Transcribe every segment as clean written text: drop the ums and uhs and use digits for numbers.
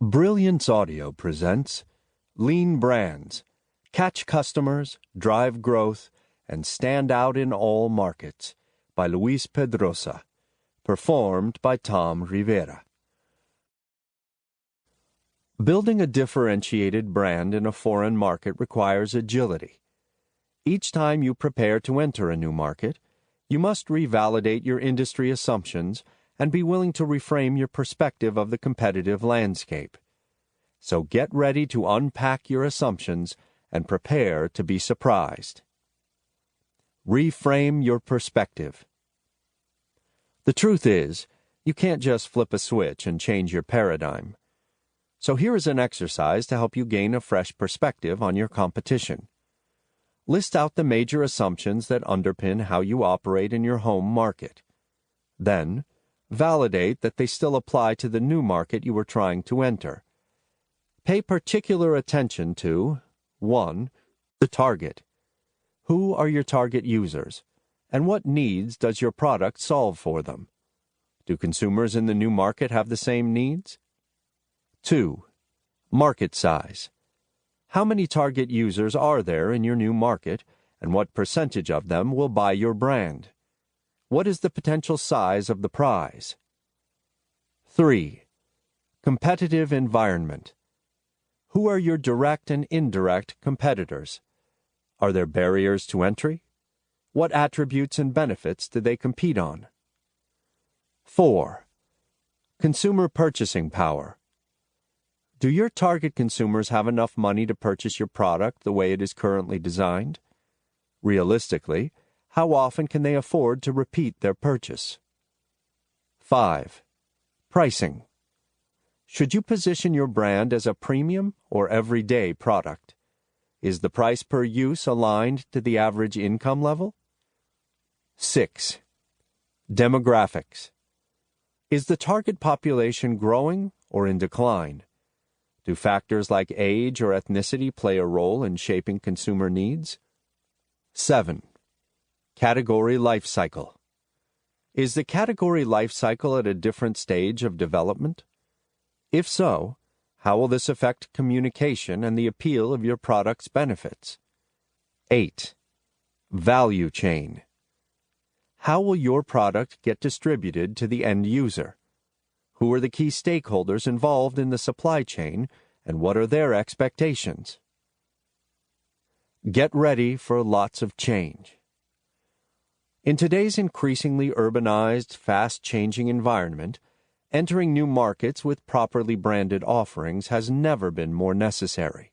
Brilliance Audio presents Lean Brands, Catch Customers, Drive Growth, and Stand Out in All Markets by Luis Pedroza, performed by Tom Rivera. Building a differentiated brand in a foreign market requires agility. Each time you prepare to enter a new market, you must revalidate your industry assumptions and be willing to reframe your perspective of the competitive landscape. So get ready to unpack your assumptions and prepare to be surprised. Reframe your perspective. The truth is, you can't just flip a switch and change your paradigm. So here is an exercise to help you gain a fresh perspective on your competition. List out the major assumptions that underpin how you operate in your home market. Then, validate that they still apply to the new market you are trying to enter. Pay particular attention to 1. The target. Who are your target users, and what needs does your product solve for them? Do consumers in the new market have the same needs? 2. Market size. How many target users are there in your new market, and what percentage of them will buy your brand? What is the potential size of the prize? 3. Competitive environment. Who are your direct and indirect competitors? Are there barriers to entry? What attributes and benefits do they compete on? 4. Consumer purchasing power. Do your target consumers have enough money to purchase your product the way it is currently designed? Realistically, how often can they afford to repeat their purchase? 5. Pricing. Should you position your brand as a premium or everyday product? Is the price per use aligned to the average income level? 6. Demographics. Is the target population growing or in decline? Do factors like age or ethnicity play a role in shaping consumer needs? 7. Category life cycle. Is the category life cycle at a different stage of development? If so, how will this affect communication and the appeal of your product's benefits? 8. Value chain. How will your product get distributed to the end user? Who are the key stakeholders involved in the supply chain, and what are their expectations? Get ready for lots of change. In today's increasingly urbanized, fast-changing environment, entering new markets with properly branded offerings has never been more necessary.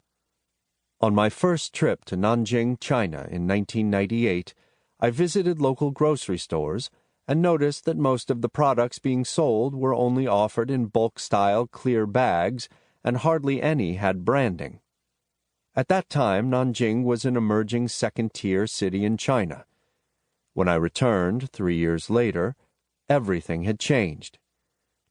On my first trip to Nanjing, China in 1998, I visited local grocery stores and noticed that most of the products being sold were only offered in bulk-style clear bags, and hardly any had branding. At that time, Nanjing was an emerging second-tier city in China. When I returned 3 years later, everything had changed.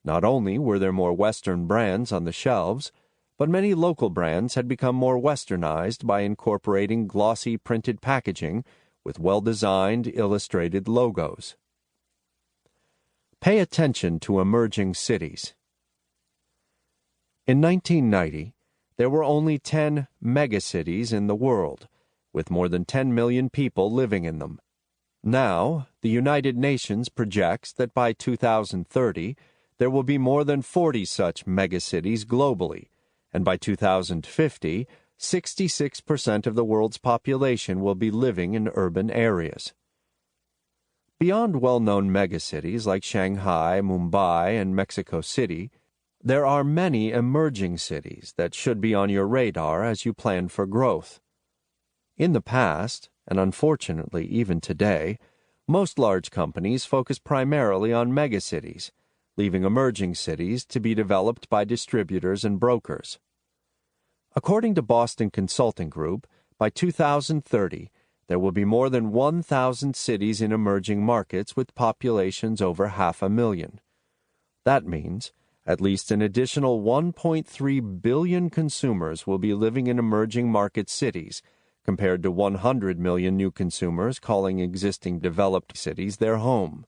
Not only were there more Western brands on the shelves, but many local brands had become more westernized by incorporating glossy printed packaging with well-designed illustrated logos. Pay attention to emerging cities. In 1990, there were only 10 megacities in the world, with more than 10 million people living in them. Now, the United Nations projects that by 2030, there will be more than 40 such megacities globally, and by 2050, 66% of the world's population will be living in urban areas. Beyond well-known megacities like Shanghai, Mumbai, and Mexico City, there are many emerging cities that should be on your radar as you plan for growth. In the past, and unfortunately even today, most large companies focus primarily on megacities, leaving emerging cities to be developed by distributors and brokers. According to Boston Consulting Group, by 2030, there will be more than 1,000 cities in emerging markets with populations over 500,000. That means at least an additional 1.3 billion consumers will be living in emerging market cities, compared to 100 million new consumers calling existing developed cities their home.